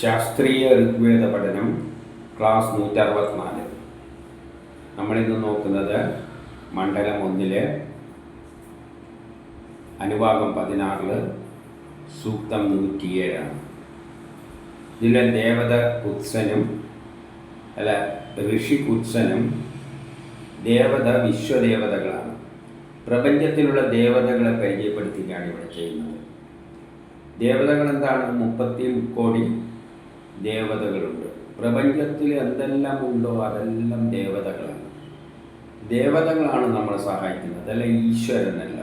ശാസ്ത്രീയ ഋഗ്വേദ പഠനം ക്ലാസ് 164. നമ്മളിന്ന് നോക്കുന്നത് മണ്ഡലം 1 അനുഭാഗം 16 സൂക്തം 107. ഇതിലെ ദേവത കുത്സനും ഋഷി കുത്സനും ദേവത വിശ്വദേവതകളാണ്. പ്രപഞ്ചത്തിലുള്ള ദേവതകളെ പരിചയപ്പെടുത്തുകയാണ് ഇവിടെ ചെയ്യുന്നത്. ദേവതകൾ എന്താണ്? 30 കോടി ദേവതകളുണ്ട്. പ്രപഞ്ചത്തിൽ എന്തെല്ലാം ഉണ്ടോ അതെല്ലാം ദേവതകളാണ്. ദേവതകളാണ് നമ്മളെ സഹായിക്കുന്നത്, അല്ല ഈശ്വരനല്ല.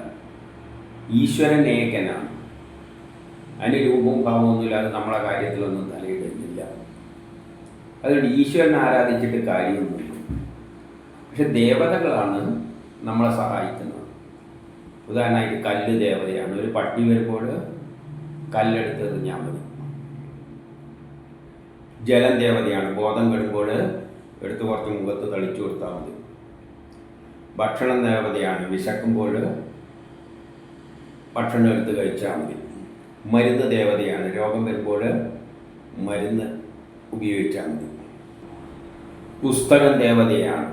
ഈശ്വരൻ ഏകനാണ്, അതിന് രൂപവും ഭാവമൊന്നുമില്ല. അത് നമ്മളെ കാര്യത്തിലൊന്നും തലയിടുന്നില്ല. അതുകൊണ്ട് ഈശ്വരനെ ആരാധിച്ചിട്ട് കാര്യമൊന്നുമില്ല. പക്ഷെ ദേവതകളാണ് നമ്മളെ സഹായിക്കുന്നത്. ഉദാഹരണമായിട്ട് കല്ല് ദേവതയാണ്. ഒരു പട്ടി വരുമ്പോൾ കല്ലെടുത്ത് എറിഞ്ഞാൽ മതി. ജലം ദേവതയാണ്. ബോധം കെടുമ്പോൾ എടുത്ത് കുറച്ച് മുഖത്ത് തളിച്ചു കൊടുത്താൽ മതി. ഭക്ഷണം ദേവതയാണ്. വിശക്കുമ്പോൾ ഭക്ഷണം എടുത്ത് കഴിച്ചാൽ മതി. മരുന്ന് ദേവതയാണ്. രോഗം വരുമ്പോൾ മരുന്ന് ഉപയോഗിച്ചാൽ മതി. പുസ്തകം ദേവതയാണ്.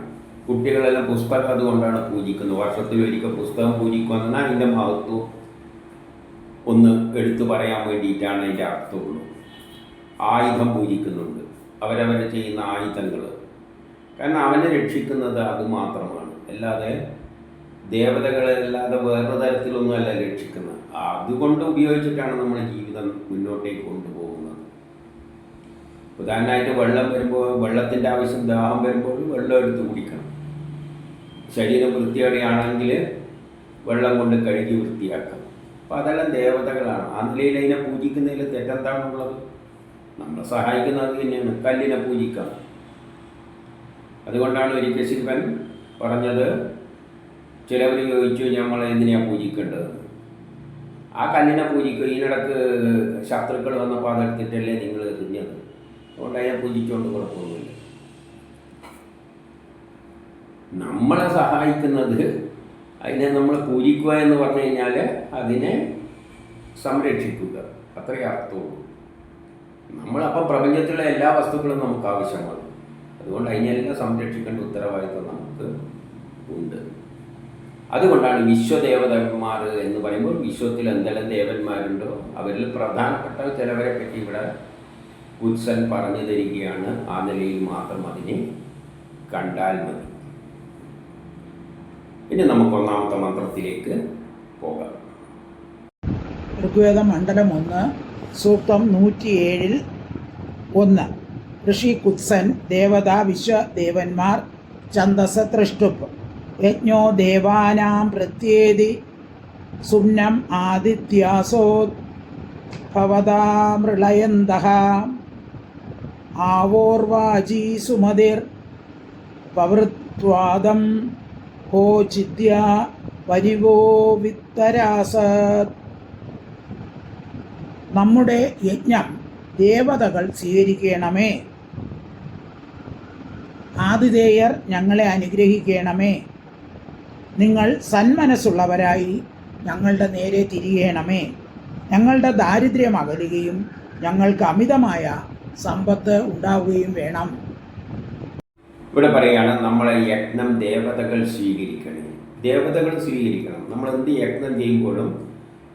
കുട്ടികളെല്ലാം പുസ്തകം അതുകൊണ്ടാണ് പൂജിക്കുന്നത്. വർഷത്തിലൊരിക്കൽ പുസ്തകം പൂജിക്കുക അതിൻ്റെ മഹത്വം ഒന്ന് എടുത്തു പറയാൻ വേണ്ടിയിട്ടാണ് അതിൻ്റെ അർത്ഥമുള്ളൂ. ആയുധം പൂജിക്കുന്നുണ്ട്, അവരവർ ചെയ്യുന്ന ആയുധങ്ങൾ. കാരണം അവനെ രക്ഷിക്കുന്നത് അത് മാത്രമാണ്, അല്ലാതെ ദേവതകളല്ലാതെ വേറെ തരത്തിലൊന്നുമല്ല രക്ഷിക്കുന്നത്. അതുകൊണ്ട് ഉപയോഗിച്ചിട്ടാണ് നമ്മുടെ ജീവിതം മുന്നോട്ടേക്ക് കൊണ്ടുപോകുന്നത്. ഉദാഹരണമായിട്ട് വെള്ളം വരുമ്പോൾ, വെള്ളത്തിൻ്റെ ആവശ്യം ദാഹം വരുമ്പോൾ വെള്ളം എടുത്ത് കുടിക്കണം. ശരീരം വൃത്തിയോടെയാണെങ്കിൽ വെള്ളം കൊണ്ട് കഴുകി വൃത്തിയാക്കാം. അപ്പോൾ അതെല്ലാം ദേവതകളാണ്. ആ നിലയിൽ അതിനെ പൂജിക്കുന്നതിൽ തെറ്റെന്താണുള്ളത്? നമ്മളെ സഹായിക്കുന്നത് തന്നെയാണ്. കല്ലിനെ പൂജിക്കാം. അതുകൊണ്ടാണ് ഒരിക്കൽ ശിവൻ പറഞ്ഞത്, ചിലവർ ചോദിച്ചു നമ്മൾ എന്തിനാണ് പൂജിക്കേണ്ടത്? ആ കല്ലിനെ പൂജിക്കുക. ഇതിനിടക്ക് ശത്രുക്കൾ വന്നപ്പോൾ അതെടുത്തിട്ടല്ലേ നിങ്ങൾ എറിഞ്ഞത്, അതുകൊണ്ട് അതിനെ പൂജിച്ചുകൊണ്ട് കുഴപ്പമൊന്നുമില്ല. നമ്മളെ സഹായിക്കുന്നത് അതിനെ നമ്മൾ പൂജിക്കുക എന്ന് പറഞ്ഞു കഴിഞ്ഞാൽ അതിനെ സംരക്ഷിക്കുക, അത്രയേ അർത്ഥമുള്ളൂ. നമ്മളപ്പം പ്രപഞ്ചത്തിലുള്ള എല്ലാ വസ്തുക്കളും നമുക്ക് ആവശ്യമാണ്. അതുകൊണ്ട് അതിനെല്ലാം സംരക്ഷിക്കേണ്ട ഉത്തരവാദിത്വം നമുക്ക് ഉണ്ട്. അതുകൊണ്ടാണ് വിശ്വദേവതന്മാർ എന്ന് പറയുമ്പോൾ വിശ്വത്തിൽ എന്തെല്ലാം ദേവന്മാരുണ്ടോ അവരിൽ പ്രധാനപ്പെട്ട ചിലവരെ പറ്റി ഇവിടെ കുത്സൻ പറഞ്ഞു തരികയാണ്. ആ നിലയിൽ മാത്രം അതിനെ കണ്ടാൽ മതി. ഇനി നമുക്ക് ഒന്നാമത്തെ മന്ത്രത്തിലേക്ക് പോകാം. ഋഗ്വേദ മണ്ഡലം 1 സൂക്തം 107 1. ഋഷി കുത്സൻ ദേവത വിശ്വദേവന്മാർ ഛന്ദസ് ത്രഷ്ടുപ് യജ്ഞോ ദേവാനാം പ്രത്യേതി സുമ്നം ആദിത്യാസോ ഭവതാമൃളയന്തഃ ആവോർവാചി സുമതിർ പവൃത്വാദം ഹോ ചിദ്യ പരിവോ വിത്തരാസത്. നമ്മുടെ യജ്ഞം ദേവതകൾ സ്വീകരിക്കണമേ. ആതിഥേയർ ഞങ്ങളെ അനുഗ്രഹിക്കണമേ. നിങ്ങൾ സന്മനസ്സുള്ളവരായി ഞങ്ങളുടെ നേരെ തിരിയണമേ. ഞങ്ങളുടെ ദാരിദ്ര്യം അകലുകയും ഞങ്ങൾക്ക് അമിതമായ സമ്പത്ത് ഉണ്ടാവുകയും വേണം. ഇവിടെ പറയുകയാണ്, നമ്മളെ യജ്ഞം ദേവതകൾ സ്വീകരിക്കണം. ദേവതകൾ സ്വീകരിക്കണം. നമ്മൾ എന്ത് യജ്ഞം ചെയ്യുമ്പോഴും,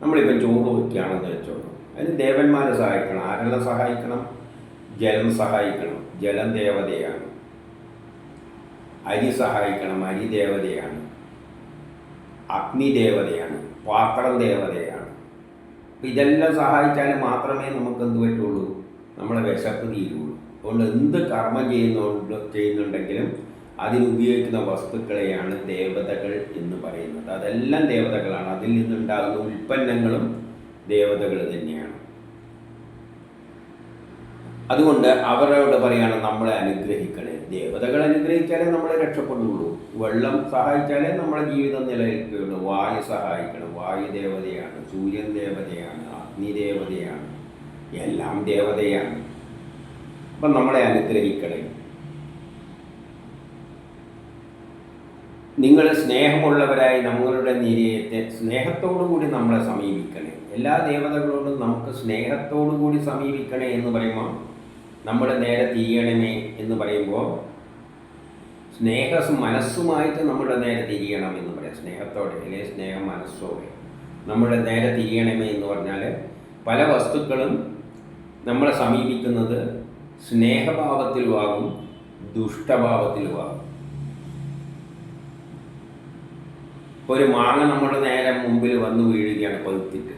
നമ്മളിപ്പോൾ ചോറ് വയ്ക്കുകയാണെന്ന് വെച്ചോളൂ, അതിന് ദേവന്മാരെ സഹായിക്കണം. ആരെല്ലാം സഹായിക്കണം? ജലം സഹായിക്കണം, ജലം ദേവതയാണ്. അരി സഹായിക്കണം, അരി ദേവതയാണ്. അഗ്നി ദേവതയാണ്. പാത്രം ദേവതയാണ്. അപ്പം ഇതെല്ലാം സഹായിച്ചാൽ മാത്രമേ നമുക്ക് എന്ത് പറ്റുള്ളൂ? നമ്മളെ വിശപ്പ് തീരുള്ളൂ. അതുകൊണ്ട് എന്ത് കർമ്മം ചെയ്യുന്നുണ്ടെങ്കിലും അതിനുപയോഗിക്കുന്ന വസ്തുക്കളെയാണ് ദേവതകൾ എന്ന് പറയുന്നത്. അതെല്ലാം ദേവതകളാണ്. അതിൽ നിന്നുണ്ടാകുന്ന ഉൽപ്പന്നങ്ങളും ദേവതകൾ തന്നെയാണ്. അതുകൊണ്ട് അവരോട് പറയാണ് നമ്മളെ അനുഗ്രഹിക്കണേ. ദേവതകൾ അനുഗ്രഹിച്ചാലേ നമ്മളെ രക്ഷപ്പെടുകയുള്ളൂ. വെള്ളം സഹായിച്ചാലേ നമ്മളെ ജീവിതം നിലനിൽക്കുകയുള്ളൂ. വായു സഹായിക്കണം, വായു ദേവതയാണ്. സൂര്യൻ ദേവതയാണ്, അഗ്നി ദേവതയാണ്, എല്ലാം ദേവതയാണ്. അപ്പം നമ്മളെ അനുഗ്രഹിക്കണേ. നിങ്ങൾ സ്നേഹമുള്ളവരായി നമ്മളുടെ നിരയത്തെ സ്നേഹത്തോടു കൂടി നമ്മളെ സമീപിക്കണേ. എല്ലാ ദേവതകളോടും നമുക്ക് സ്നേഹത്തോടു കൂടി സമീപിക്കണേ എന്ന് പറയുമ്പോൾ നമ്മുടെ നേരെ തിരിയണമേ എന്ന് പറയുമ്പോൾ മനസ്സുമായിട്ട് നമ്മുടെ നേരെ തിരിയണം എന്ന് പറയാം. സ്നേഹത്തോടെ അല്ലെങ്കിൽ സ്നേഹം മനസ്സോടെ നമ്മുടെ നേരെ തിരിയണമേ എന്ന് പറഞ്ഞാൽ പല വസ്തുക്കളും നമ്മളെ സമീപിക്കുന്നത് സ്നേഹഭാവത്തിലുമാകും ദുഷ്ടഭാവത്തിലുമാകും. ഒരു മാങ്ങ നമ്മുടെ നേരെ മുമ്പിൽ വന്ന് വീഴുകയാണ് പഴുത്തിട്ട്.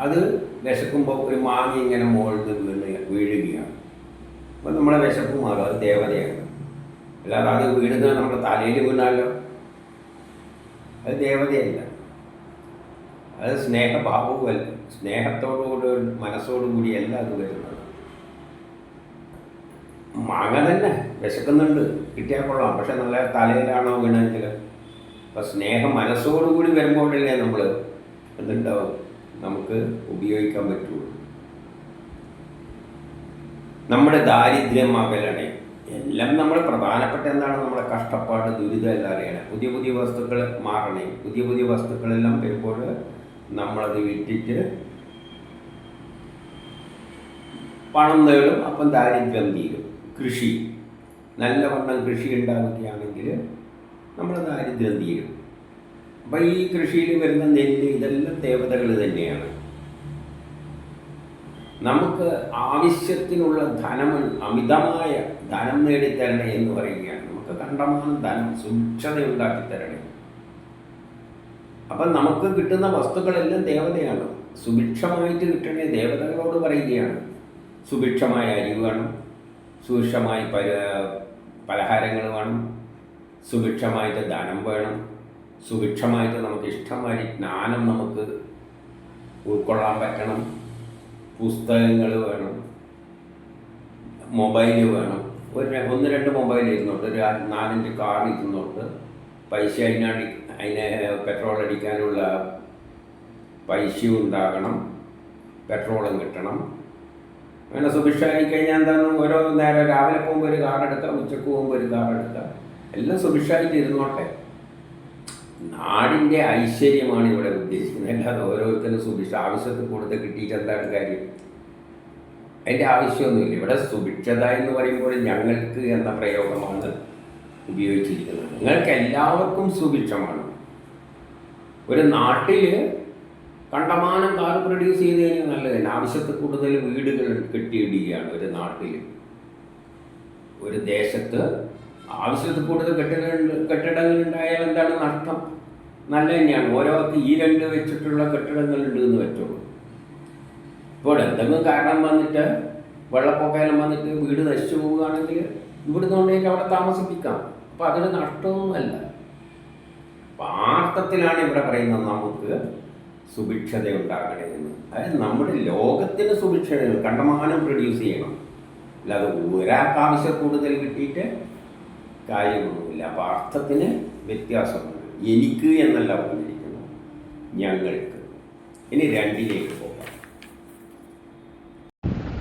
അത് വിശക്കുമ്പോൾ ഒരു മാങ്ങ ഇങ്ങനെ മുകളിൽ വീഴുകയാണ്. അപ്പോൾ നമ്മളെ വിശപ്പ് മാറും. അത് ദേവതയാണ്. അല്ലാതെ അത് വീഴുന്നത് നമ്മുടെ തലയിൽ വീണാലോ അത് ദേവതയല്ല, അത് സ്നേഹഭാവവുമല്ല. സ്നേഹത്തോടുകൂടി മനസ്സോടുകൂടിയല്ല അത് വരുന്നത്. മാങ്ങ തന്നെ വിശക്കുന്നുണ്ട്, കിട്ടിയാൽ കൊള്ളാം, പക്ഷെ നല്ല തലയിലാണോ വീണെങ്കിൽ. അപ്പം സ്നേഹം മനസ്സോടുകൂടി വരുമ്പോഴല്ലേ നമ്മൾ എന്തുണ്ടാവും, നമുക്ക് ഉപയോഗിക്കാൻ പറ്റുള്ളൂ. നമ്മുടെ ദാരിദ്ര്യം അകലണേ, എല്ലാം നമ്മൾ പ്രധാനപ്പെട്ട എന്താണ്, നമ്മളെ കഷ്ടപ്പാട് ദുരിതം എല്ലാം അറിയണം. പുതിയ പുതിയ വസ്തുക്കൾ മാറണേ. പുതിയ പുതിയ വസ്തുക്കളെല്ലാം വരുമ്പോൾ നമ്മളത് വിറ്റിട്ട് പണം നേടും. അപ്പം ദാരിദ്ര്യം തീരും. കൃഷി നല്ലവണ്ണം കൃഷി ഉണ്ടാവുകയാണെങ്കിൽ നമ്മുടെ ദാരിദ്ര്യം തീരും. അപ്പം ഈ കൃഷിയിൽ വരുന്ന നെല്ല് ഇതെല്ലാം ദേവതകൾ തന്നെയാണ്. നമുക്ക് ആവശ്യത്തിനുള്ള ധനം, അമിതമായ ധനം നേടിത്തരണേ എന്ന് പറയുകയാണ്. നമുക്ക് കണ്ടമാനം ധനം സുഭിക്ഷത ഉണ്ടാക്കിത്തരണേ. അപ്പം നമുക്ക് കിട്ടുന്ന വസ്തുക്കളെല്ലാം ദേവതയാണ്. സുഭിക്ഷമായിട്ട് കിട്ടണേ ദേവതകളോട് പറയുകയാണ്. സുഭിക്ഷമായ അരി വേണം, സുഭിക്ഷമായ പലഹാരങ്ങൾ വേണം, സുഭിക്ഷമായിട്ട് ധനം വേണം, സുഭിക്ഷമായിട്ട് നമുക്ക് ഇഷ്ടമായ ജ്ഞാനം നമുക്ക് ഉൾക്കൊള്ളാൻ പറ്റണം, പുസ്തകങ്ങൾ വേണം, മൊബൈൽ വേണം. ഒന്ന് രണ്ട് മൊബൈൽ ഇരുന്നോട്ട്, ഒരു 4-5 കാർ ഇരുന്നോട്ട്, പൈസ അതിനെ പെട്രോൾ അടിക്കാനുള്ള പൈസയും ഉണ്ടാകണം, പെട്രോളും കിട്ടണം. അങ്ങനെ സുഭിക്ഷമായി കഴിഞ്ഞാൽ എന്താണ്, ഓരോ നേരം രാവിലെ പോകുമ്പോൾ ഒരു കാർ എടുക്കാം, ഉച്ചക്ക് പോകുമ്പോൾ ഒരു കാർ എടുക്കാം, എല്ലാം സുഭിക്ഷമായിട്ട് ഇരുന്നോട്ടെ. നാടിൻ്റെ ഐശ്വര്യമാണ് ഇവിടെ ഉദ്ദേശിക്കുന്നത്. അല്ലാതെ ഓരോരുത്തരും ആവശ്യത്തിൽ കൂടുതൽ കിട്ടിയിട്ട് എന്താണ് കാര്യം? അതിൻ്റെ ആവശ്യമൊന്നുമില്ല. ഇവിടെ സുഭിക്ഷത എന്ന് പറയുമ്പോൾ ഞങ്ങൾക്ക് എന്ന പ്രയോഗമാണ് ഉപയോഗിച്ചിരിക്കുന്നത്. നിങ്ങൾക്ക് എല്ലാവർക്കും സുഭിക്ഷമാണ്. ഒരു നാട്ടിൽ കണ്ടമാനം കാർ പ്രൊഡ്യൂസ് ചെയ്ത് കഴിഞ്ഞാൽ നല്ലതന്നെ. ആവശ്യത്തിൽ കൂടുതൽ വീടുകൾ കെട്ടിയിടുകയാണ് ഒരു നാട്ടിൽ. ഒരു ദേശത്ത് ആവശ്യത്തിൽ കൂടുതൽ കെട്ടിടങ്ങൾ ഉണ്ടായാൽ എന്താണ് നഷ്ടം? നല്ല തന്നെയാണ്. ഓരോർക്ക് ഈ 2 വെച്ചിട്ടുള്ള കെട്ടിടങ്ങളുണ്ട് എന്ന് വെച്ചോളൂ. ഇപ്പോൾ എന്തെങ്കിലും കാരണം വന്നിട്ട് വെള്ളപ്പൊക്കമെല്ലാം വന്നിട്ട് വീട് നശിച്ചു പോവുകയാണെങ്കിൽ ഇവിടുന്ന് കൊണ്ടേക്ക് അവിടെ താമസിപ്പിക്കാം. അപ്പോൾ അതിന് നഷ്ടമൊന്നുമല്ല. അപ്പം ആ അർത്ഥത്തിലാണ് ഇവിടെ പറയുന്നത് നമുക്ക് സുഭിക്ഷത ഉണ്ടാകണമെന്ന്. അതായത് നമ്മുടെ ലോകത്തിന് സുഭിക്ഷത കണ്ടമാനം പ്രൊഡ്യൂസ് ചെയ്യണം. അല്ലാതെ ഒരാൾക്ക് ആവശ്യം കൂടുതൽ കിട്ടിയിട്ട് കാര്യമൊന്നുമില്ല. അപ്പോൾ അർത്ഥത്തിന് വ്യത്യാസമുണ്ട്. എനിക്ക് എന്നല്ല പറഞ്ഞിരിക്കുന്നത്, ഞങ്ങൾക്ക്. ഇനി 2ലേക്ക് പോകാം.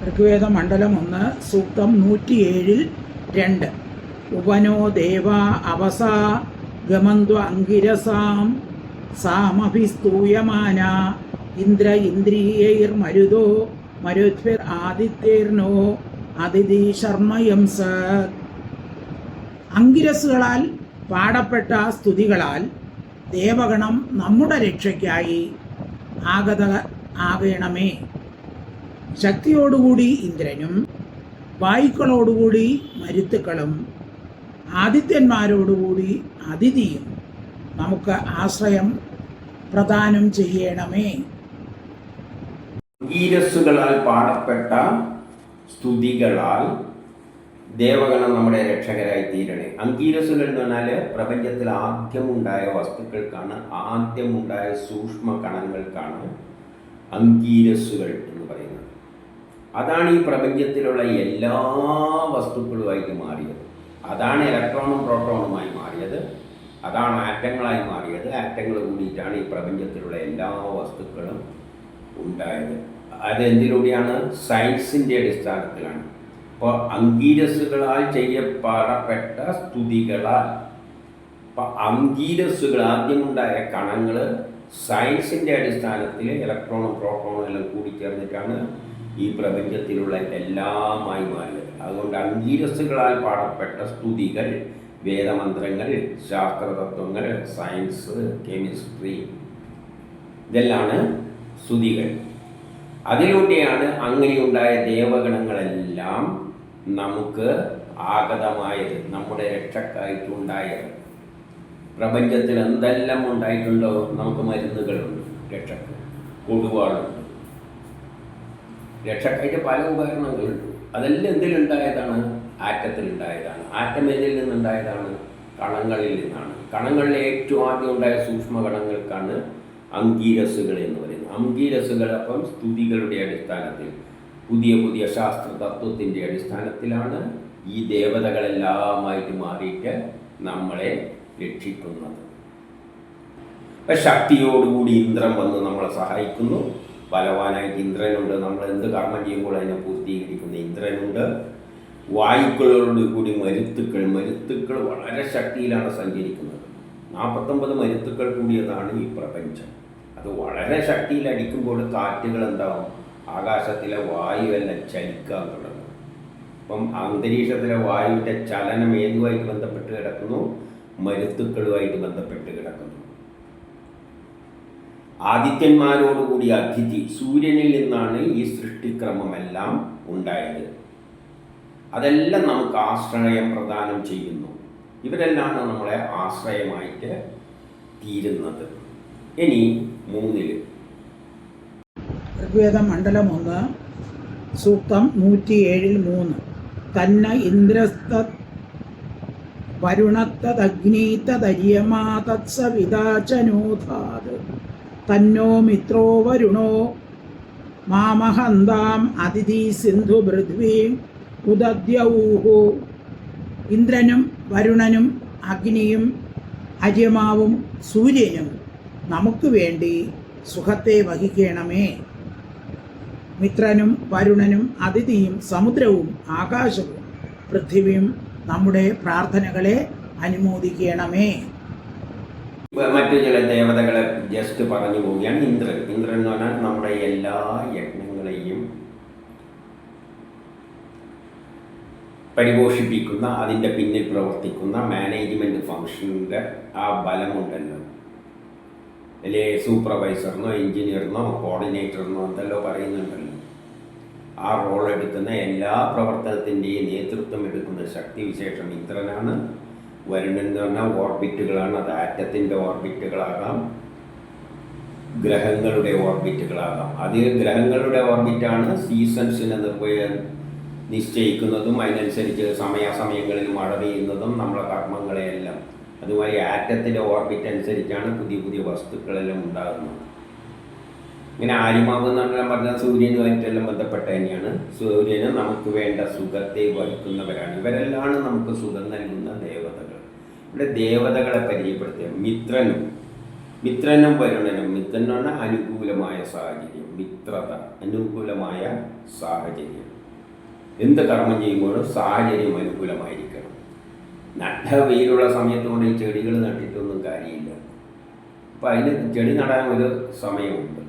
ഋഗ്വേദ മണ്ഡലം 1 സൂക്തം 107-2. ഉപനോ ദേവ അവസാ ഗമന്ത്വ അങ്കിരസാം സാമഭിസ്തൂയമാന ഇന്ദ്ര ഇന്ദ്രിയൈർമരുതോ മരുദ്ഭിർ ആദിത്യർനോ അതിഥി ശർമ്മയംസ. അങ്കിരസുകളാൽ പാടപ്പെട്ട സ്തുതികളാൽ ദേവഗണം നമ്മുടെ രക്ഷയ്ക്കായി ആകണമേ. ശക്തിയോടുകൂടി ഇന്ദ്രനും വായുക്കളോടുകൂടി മരുത്തുക്കളും ആദിത്യന്മാരോടുകൂടി അതിഥിയും നമുക്ക് ആശ്രയം പ്രദാനം ചെയ്യണമേ. അങ്കീരസ്സുകളാൽ പാടപ്പെട്ട സ്തുതികളാൽ ദേവഗണം നമ്മുടെ രക്ഷകരായി തീരണേ. അങ്കീരസ്സുകൾ എന്ന് പറഞ്ഞാൽ പ്രപഞ്ചത്തിൽ ആദ്യമുണ്ടായ വസ്തുക്കൾക്കാണ്, ആദ്യമുണ്ടായ സൂക്ഷ്മ കണങ്ങൾക്കാണ് അങ്കീരസ്സുകൾ എന്ന് പറയുന്നത്. അതാണ് ഈ പ്രപഞ്ചത്തിലുള്ള എല്ലാ വസ്തുക്കളുമായിട്ട് മാറിയത്. അതാണ് ഇലക്ട്രോണും പ്രോട്ടോണുമായി മാറിയത്. അതാണ് ആറ്റങ്ങളായി മാറിയത്. ആറ്റങ്ങൾ കൂടിയിട്ടാണ് ഈ പ്രപഞ്ചത്തിലുള്ള എല്ലാ വസ്തുക്കളും ഉണ്ടായത്. അതെന്തിലൂടെയാണ്? സയൻസിൻ്റെ അടിസ്ഥാനത്തിലാണ്. അപ്പോൾ അങ്കീരസ്സുകളാൽ ചെയ്യപ്പെടപ്പെട്ട സ്തുതികളാൽ, അപ്പം അങ്കീരസ്സുകൾ ആദ്യമുണ്ടായ കണങ്ങൾ സയൻസിൻ്റെ അടിസ്ഥാനത്തിൽ ഇലക്ട്രോണും പ്രോട്ടോണും എല്ലാം കൂടിച്ചേർന്നിട്ടാണ് ഈ പ്രപഞ്ചത്തിലുള്ള എല്ലാമായി മാറിയത്. അതുകൊണ്ട് അംഗീരസുകളാൽ പാടപ്പെട്ട സ്തുതികൾ, വേദമന്ത്രങ്ങൾ, ശാസ്ത്രതത്വങ്ങൾ, സയൻസ്, കെമിസ്ട്രി, ഇതെല്ലാണ് സ്തുതികൾ. അതിലൂടെയാണ് അങ്ങനെയുണ്ടായ ദേവഗണങ്ങളെല്ലാം നമുക്ക് ആഗതമായത്, നമ്മുടെ രക്ഷക്കായിട്ടുണ്ടായത്. പ്രപഞ്ചത്തിൽ എന്തെല്ലാം ഉണ്ടായിട്ടുണ്ടോ, നമുക്ക് മരുന്നുകളുണ്ട് രക്ഷക്ക്, കൊടുവാളുണ്ട്, രക്ഷക്കായിട്ട് പല ഉപകരണങ്ങളുണ്ട്. അതെല്ലാം എന്തിലുണ്ടായതാണ്? ആറ്റത്തിലുണ്ടായതാണ്. ആറ്റം ഏതിൽ നിന്നുണ്ടായതാണ്? കണങ്ങളിൽ നിന്നാണ്. കണങ്ങളിലെ ഏറ്റവും ആദ്യം ഉണ്ടായ സൂക്ഷ്മകണങ്ങൾക്കാണ് അംഗീരസുകൾ എന്ന് പറയുന്നത്. അംഗീരസുകൾ അപ്പം സ്തുതികളുടെ അടിസ്ഥാനത്തിൽ, പുതിയ പുതിയ ശാസ്ത്ര തത്വത്തിൻ്റെ അടിസ്ഥാനത്തിലാണ് ഈ ദേവതകളെല്ലാമായിട്ട് മാറിയിട്ട് നമ്മളെ രക്ഷിക്കുന്നത്. അപ്പം ശക്തിയോടുകൂടി ഇന്ദ്രൻ വന്ന് നമ്മളെ സഹായിക്കുന്നു. ബലവാനായിട്ട് ഇന്ദ്രനുണ്ട്. നമ്മൾ എന്ത് കർമ്മം ചെയ്യുമ്പോൾ അതിനെ പൂർത്തീകരിക്കുന്ന ഇന്ദ്രനുണ്ട്. വായുക്കളോട് കൂടി മരുത്തുക്കൾ വളരെ ശക്തിയിലാണ് സഞ്ചരിക്കുന്നത്. 49 മരുത്തുക്കൾ കൂടിയതാണ് ഈ പ്രപഞ്ചം. അത് വളരെ ശക്തിയിൽ അടിക്കുമ്പോൾ കാറ്റുകൾ എന്താവും? ആകാശത്തിലെ വായുവെല്ലാം ചലിക്കാൻ തുടങ്ങും. അപ്പം അന്തരീക്ഷത്തിലെ വായുവിൻ്റെ ചലനം ഏതുമായിട്ട് ബന്ധപ്പെട്ട് കിടക്കുന്നു? മരുത്തുക്കളുമായിട്ട് ബന്ധപ്പെട്ട് കിടക്കുന്നു. ആദിത്യന്മാരോടുകൂടി അതിഥി, സൂര്യനിൽ നിന്നാണ് ഈ സൃഷ്ടിക്രമമെല്ലാം ഉണ്ടായത്. അതെല്ലാം നമുക്ക് ആശ്രയം പ്രദാനം ചെയ്യുന്നു. ഇവരെല്ലാം നമ്മളെ ആശ്രയമായിട്ട് തീരുന്നത്. ഇനി 3 ഋഗ്വേദം മണ്ഡലം 1 സൂക്തം 107-3 തന്ന ഇന്ദ്രസ്ത വരുണത്തദഗ്നീതദര്യമാതത്സവിതാചനോധാത് തന്നോ മിത്രോ വരുണോ മാമഹന്താം അതിഥി സിന്ധു പൃഥ്വീം ഉദദ്യൗഹു. ഇന്ദ്രനും വരുണനും അഗ്നിയും അര്യമാവും സൂര്യനും നമുക്ക് വേണ്ടി സുഖത്തെ വഹിക്കണമേ. മിത്രനും വരുണനും അതിഥിയും സമുദ്രവും ആകാശവും പൃഥ്വിയും നമ്മുടെ പ്രാർത്ഥനകളെ അനുമോദിക്കണമേ. മറ്റു ചില ദേവതകളെ ജസ്റ്റ് പറഞ്ഞു പോവുകയാണ്. ഇന്ദ്രൻ എന്ന് പറഞ്ഞാൽ നമ്മുടെ എല്ലാ യജ്ഞങ്ങളെയും പരിപോഷിപ്പിക്കുന്ന, അതിൻ്റെ പിന്നിൽ പ്രവർത്തിക്കുന്ന മാനേജ്മെൻറ്റ് ഫങ്ഷൻ്റെ ആ ബലമുണ്ടല്ലോ. അല്ലേ, സൂപ്പർവൈസറിനോ എഞ്ചിനീയറിനോ കോർഡിനേറ്ററിനോ എന്തെല്ലോ പറയുന്നുണ്ടല്ലോ. ആ റോൾ എടുക്കുന്ന, എല്ലാ പ്രവർത്തനത്തിൻ്റെയും നേതൃത്വം എടുക്കുന്ന ശക്തിവിശേഷം ഇന്ദ്രനാണ്. വരുണൻ എന്ന് പറഞ്ഞാൽ ഓർബിറ്റുകളാണ്. അത് ആറ്റത്തിൻ്റെ ഓർബിറ്റുകളാകാം, ഗ്രഹങ്ങളുടെ ഓർബിറ്റുകളാകാം. അത് ഗ്രഹങ്ങളുടെ ഓർബിറ്റാണ് സീസൺസിനെ നിശ്ചയിക്കുന്നതും അതിനനുസരിച്ച് സമയാസമയങ്ങളിൽ മഴ പെയ്യുന്നതും നമ്മളെ കർമ്മങ്ങളെയെല്ലാം. അതുമായി ആറ്റത്തിൻ്റെ ഓർബിറ്റ് അനുസരിച്ചാണ് പുതിയ പുതിയ വസ്തുക്കളെല്ലാം ഉണ്ടാകുന്നത്. ഇങ്ങനെ ആര്യമാവ് എന്ന് പറഞ്ഞാൽ സൂര്യനുമായിട്ടെല്ലാം ബന്ധപ്പെട്ട തന്നെയാണ്. സൂര്യന് നമുക്ക് വേണ്ട സുഖത്തെ വഹിക്കുന്നവരാണ്. ഇവരെല്ലാം നമുക്ക് സുഖം നൽകുന്ന ദേവതകൾ. ഇവിടെ ദേവതകളെ പരിചയപ്പെടുത്തിയ മിത്രനും വരുണനും. മിത്രൻ എന്ന് പറഞ്ഞാൽ അനുകൂലമായ സാഹചര്യം, മിത്രത, അനുകൂലമായ സാഹചര്യം. എന്ത് കർമ്മം ചെയ്യുമ്പോഴും സാഹചര്യം അനുകൂലമായിരിക്കണം. നല്ല വെയിലുള്ള സമയത്ത് കൊണ്ട് ഈ ചെടികൾ നട്ടിട്ടൊന്നും കാര്യമില്ല. അപ്പോൾ അതിന് ചെടി നടാൻ ഒരു സമയമുണ്ട്.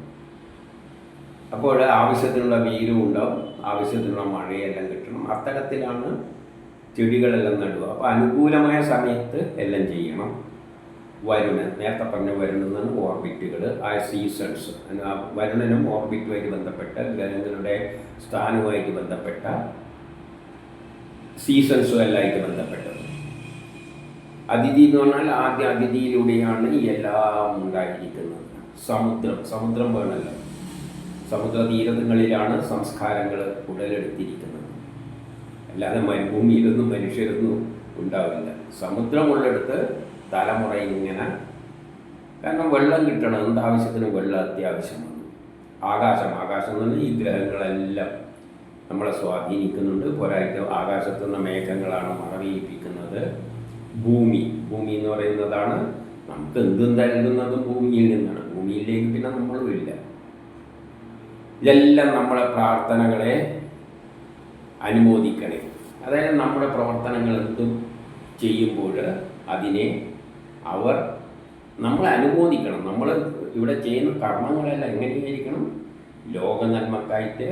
അപ്പോൾ ആവശ്യത്തിനുള്ള വെയിലും ഉണ്ടാവും, ആവശ്യത്തിനുള്ള മഴയെല്ലാം കിട്ടണം. അത്തരത്തിലാണ് ചെടികളെല്ലാം നടുക. അപ്പോൾ അനുകൂലമായ സമയത്ത് എല്ലാം ചെയ്യണം. വരുണൻ, നേരത്തെ പറഞ്ഞ വരുണെന്നാണ് ഓർബിറ്റുകൾ, ആ സീസൺസ്. വരുണനും ഓർബിറ്റുമായിട്ട് ബന്ധപ്പെട്ട, ഗ്രഹങ്ങളുടെ സ്ഥാനവുമായിട്ട് ബന്ധപ്പെട്ട സീസൺസും എല്ലാമായിട്ട് ബന്ധപ്പെട്ടത്. അതിഥി എന്ന് പറഞ്ഞാൽ ആദ്യ അതിഥിയിലൂടെയാണ് എല്ലാം ഉണ്ടായിരിക്കുന്നത്. സമുദ്രം വേണമല്ലോ. സമുദ്ര തീരങ്ങളിലാണ് സംസ്കാരങ്ങൾ ഉടലെടുത്തിരിക്കുന്നത്. അല്ലാതെ മരുഭൂമിയിലൊന്നും മനുഷ്യരൊന്നും ഉണ്ടാവില്ല. സമുദ്രമുള്ളിടത്ത് തലമുറ ഇങ്ങനെ, കാരണം വെള്ളം കിട്ടണം, എന്താവശ്യത്തിനും വെള്ളം അത്യാവശ്യമാണ്. ആകാശം എന്ന് പറഞ്ഞാൽ ഈ ഗ്രഹങ്ങളെല്ലാം നമ്മളെ സ്വാധീനിക്കുന്നുണ്ട്. പോരായിട്ട് ആകാശത്തുനിന്ന് മേഘങ്ങളാണ് മഴ പെയ്യിപ്പിക്കുന്നത്. ഭൂമി എന്ന് പറയുന്നതാണ് നമുക്ക് എന്തും നൽകുന്നതും ഭൂമിയിൽ നിന്നാണ്. ഭൂമിയിലേക്ക് പിന്നെ നമ്മളും ഇല്ല. ഇതെല്ലാം നമ്മളെ പ്രാർത്ഥനകളെ അനുമോദിക്കണേ. അതായത് നമ്മുടെ പ്രവർത്തനങ്ങൾ എന്തും ചെയ്യുമ്പോൾ അതിനെ അവർ നമ്മളെ അനുമോദിക്കണം. നമ്മൾ ഇവിടെ ചെയ്യുന്ന കർമ്മങ്ങളെല്ലാം എങ്ങനെയായിരിക്കണം? ലോക നന്മക്കായിട്ട്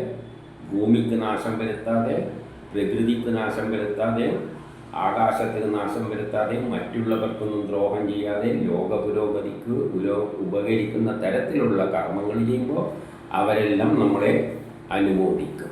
ഭൂമിക്ക് നാശം വരുത്താതെ, പ്രകൃതിക്ക് നാശം വരുത്താതെ, ആകാശത്തിന് നാശം വരുത്താതെ, മറ്റുള്ളവർക്കൊന്നും ദ്രോഹം ചെയ്യാതെ, ലോക പുരോഗതിക്ക് ഉപകരിക്കുന്ന തരത്തിലുള്ള കർമ്മങ്ങൾ ചെയ്യുമ്പോൾ അവരെല്ലാം നമ്മളെ അനുമോദിക്കും.